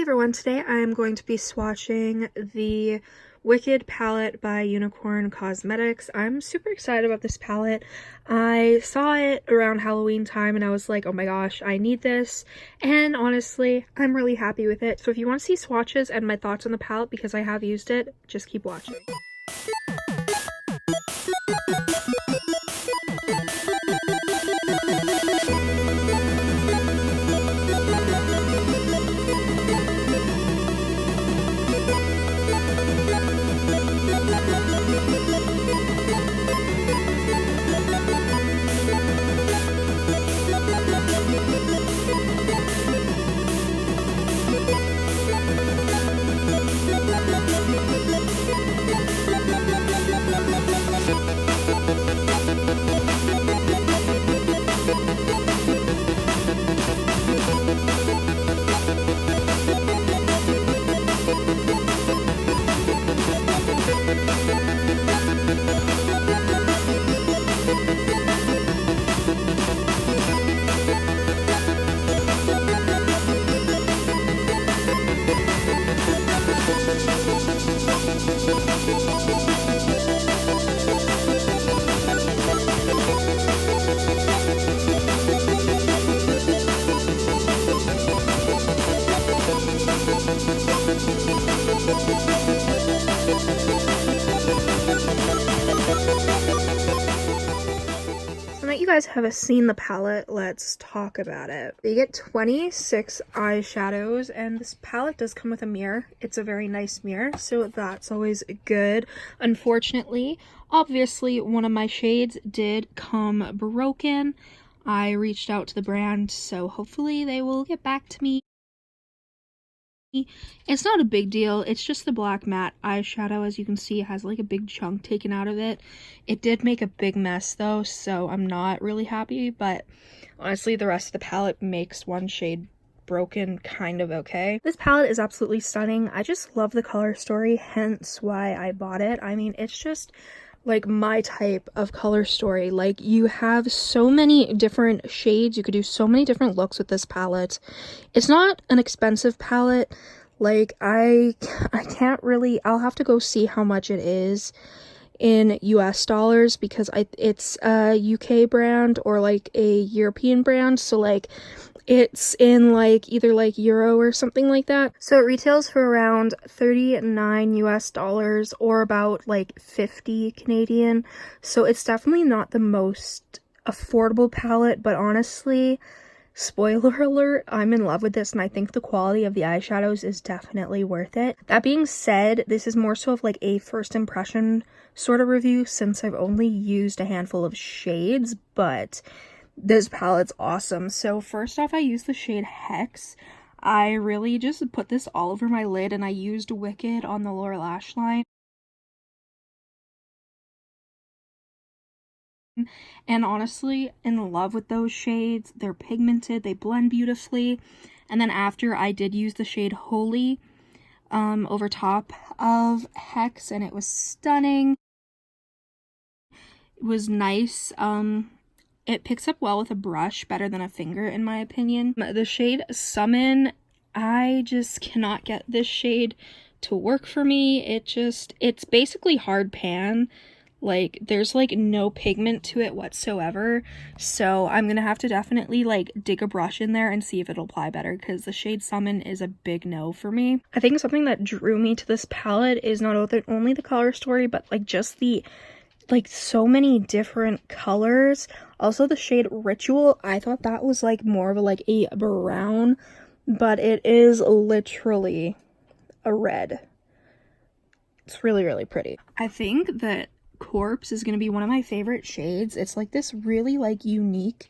everyone, today I am going to be swatching the Wicked palette by Unicorn Cosmetics. I'm super excited about this palette. I saw it around Halloween time and I was like, oh my gosh, I need this. And honestly, I'm really happy with it. So if you want to see swatches and my thoughts on the palette because I have used it, just keep watching. So now you guys have seen the palette, let's talk about it. You get 26 eyeshadows, and this palette does come with a mirror. It's a very nice mirror, so that's always good. Unfortunately, obviously, one of my shades did come broken. I reached out to the brand, so hopefully they will get back to me. It's not a big deal. It's just the black matte eyeshadow. As you can see, it has like a big chunk taken out of it. It did make a big mess though, so I'm not really happy, but honestly the rest of the palette makes one shade broken kind of okay. This palette is absolutely stunning. I just love the color story, hence why I bought it. I mean, it's just like my type of color story. Like, you have so many different shades, you could do so many different looks with this palette. It's not an expensive palette. Like, I can't really, I'll have to go see how much it is in US dollars because it's a UK brand or like a European brand, so like it's in like either like euro or something like that. So it retails for around 39 US dollars or about like 50 Canadian. So it's definitely not the most affordable palette, but honestly, spoiler alert, I'm in love with this and I think the quality of the eyeshadows is definitely worth it. That being said, this is more so of like a first impression sort of review since I've only used a handful of shades, but this palette's awesome. So first off, I used the shade Hex. I really just put this all over my lid and I used Wicked on the lower lash line. And honestly, in love with those shades. They're pigmented, they blend beautifully. And then after, I did use the shade Holy over top of Hex, and it was stunning. It was nice. It picks up well with a brush, better than a finger in my opinion. The shade Summon, I just cannot get this shade to work for me. It's basically hard pan. Like, there's like no pigment to it whatsoever, so I'm gonna have to definitely like dig a brush in there and see if it'll apply better, because the shade Summon is a big no for me. I think something that drew me to this palette is not only the color story, but like just the like so many different colors. Also the shade Ritual, I thought that was like more of a like a brown, but it is literally a red. It's really, really pretty. I think that Corpse is going to be one of my favorite shades. It's like this really like unique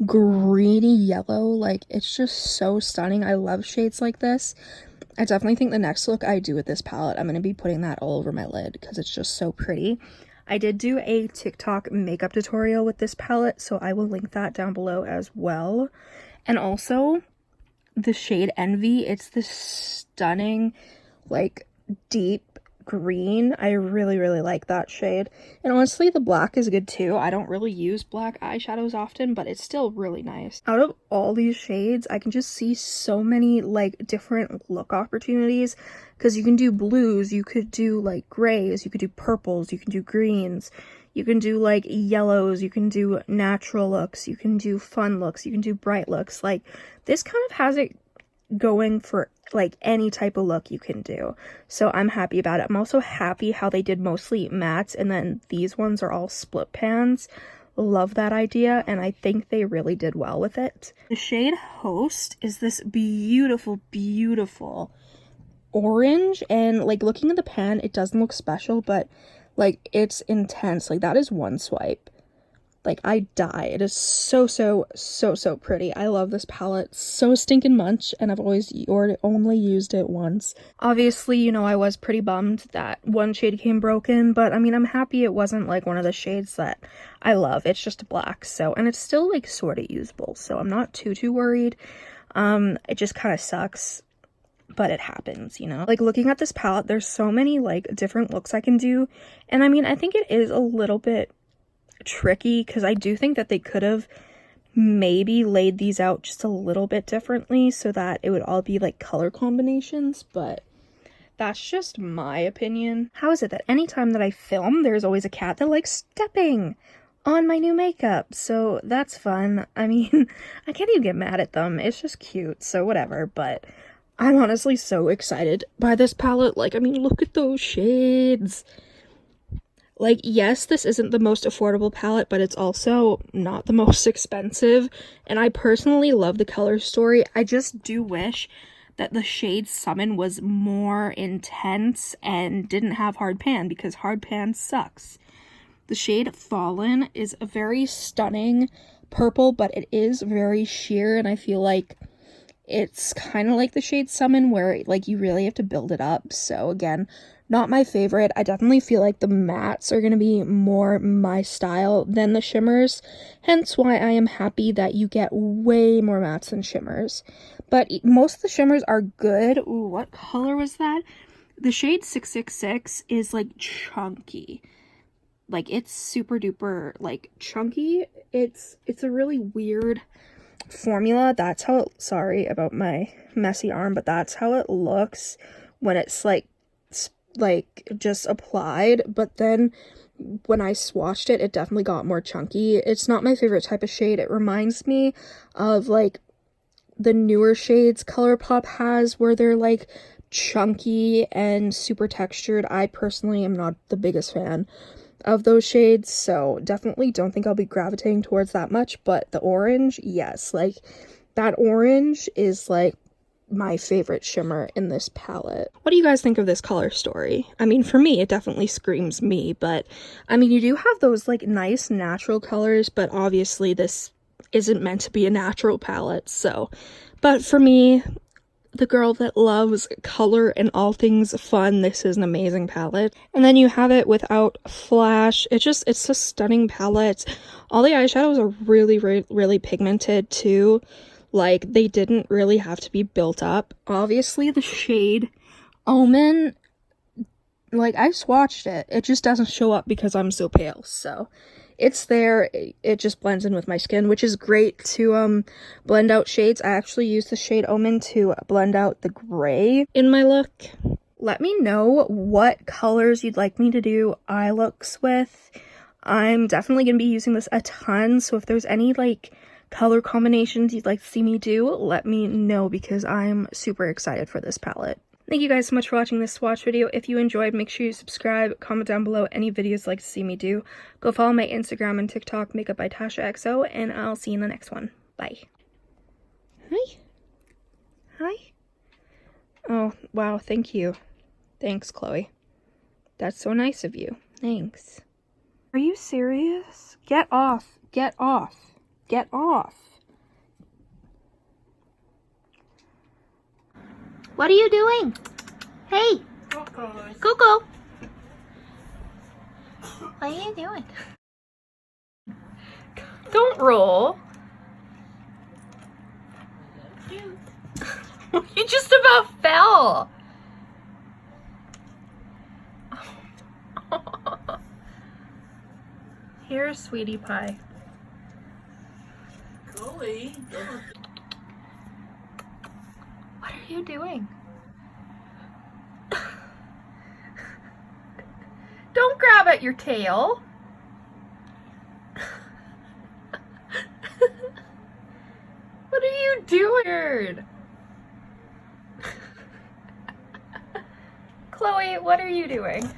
greeny yellow. Like, it's just so stunning. I love shades like this. I definitely think the next look I do with this palette, I'm going to be putting that all over my lid because it's just so pretty. I did do a TikTok makeup tutorial with this palette, so I will link that down below as well. And also the shade Envy, it's this stunning like deep green. I really, really like that shade. And honestly, the black is good too. I don't really use black eyeshadows often, but it's still really nice. Out of all these shades, I can just see so many like different look opportunities, because you can do blues, you could do like grays, you could do purples, you can do greens, you can do like yellows, you can do natural looks, you can do fun looks, you can do bright looks. Like, this kind of has it going for like any type of look you can do, so I'm happy about it. I'm also happy how they did mostly mattes, and then these ones are all split pans. Love that idea, and I think they really did well with it. The shade Host is this beautiful, beautiful orange, and like looking at the pan, it doesn't look special, but like it's intense. Like, that is one swipe. Like, I die. It is so, so, so, so pretty. I love this palette so stinking much, and I've always only used it once. Obviously, you know, I was pretty bummed that one shade came broken, but I mean, I'm happy it wasn't like one of the shades that I love. It's just black, so, and it's still like sort of usable, so I'm not too worried. It just kind of sucks, but it happens, you know? Like, looking at this palette, there's so many like different looks I can do, and I mean, I think it is a little bit tricky, because I do think that they could have maybe laid these out just a little bit differently so that it would all be like color combinations, but that's just my opinion. How is it that anytime that I film, there's always a cat that likes stepping on my new makeup? So that's fun. I mean, I can't even get mad at them. It's just cute, so whatever. But I'm honestly so excited by this palette. Like, I mean, look at those shades. Like, yes, this isn't the most affordable palette, but it's also not the most expensive, and I personally love the color story. I just do wish that the shade Summon was more intense and didn't have hard pan, because hard pan sucks. The shade Fallen is a very stunning purple, but it is very sheer, and I feel like it's kind of like the shade Summon, where like you really have to build it up. So again, not my favorite. I definitely feel like the mattes are going to be more my style than the shimmers, hence why I am happy that you get way more mattes than shimmers. But most of the shimmers are good. Ooh, what color was that? The shade 666 is like chunky. Like, it's super duper like chunky. It's a really weird formula. That's how it, sorry about my messy arm, but that's how it looks when it's like just applied. But then when I swatched it, it definitely got more chunky. It's not my favorite type of shade. It reminds me of like the newer shades ColourPop has, where they're like chunky and super textured. I personally am not the biggest fan of those shades, so definitely don't think I'll be gravitating towards that much. But the orange, yes, like that orange is like my favorite shimmer in this palette. What do you guys think of this color story? I mean, for me, it definitely screams me, but I mean, you do have those like nice natural colors, but obviously this isn't meant to be a natural palette, so. But for me, the girl that loves color and all things fun, this is an amazing palette. And then you have it without flash. It's a stunning palette. All the eyeshadows are really, really, really pigmented too. Like, they didn't really have to be built up. Obviously, the shade Omen, like, I swatched it. It just doesn't show up because I'm so pale, so it's there. It just blends in with my skin, which is great to blend out shades. I actually use the shade Omen to blend out the gray in my look. Let me know what colors you'd like me to do eye looks with. I'm definitely going to be using this a ton, so if there's any like color combinations you'd like to see me do, let me know, because I'm super excited for this palette. Thank you guys so much for watching this swatch video. If you enjoyed, make sure you subscribe, comment down below any videos you'd like to see me do. Go follow my Instagram and TikTok, Makeup by Tasha XO, and I'll see you in the next one. Bye. Hi. Hi. Oh, wow, thank you. Thanks, Chloe. That's so nice of you. Thanks. Are you serious? Get off. Get off. Get off. What are you doing? Hey. Coco. What are you doing? Don't roll. You just about fell. Here's Sweetie Pie. Chloe. What are you doing? Don't grab at your tail. What are you doing? Chloe, what are you doing?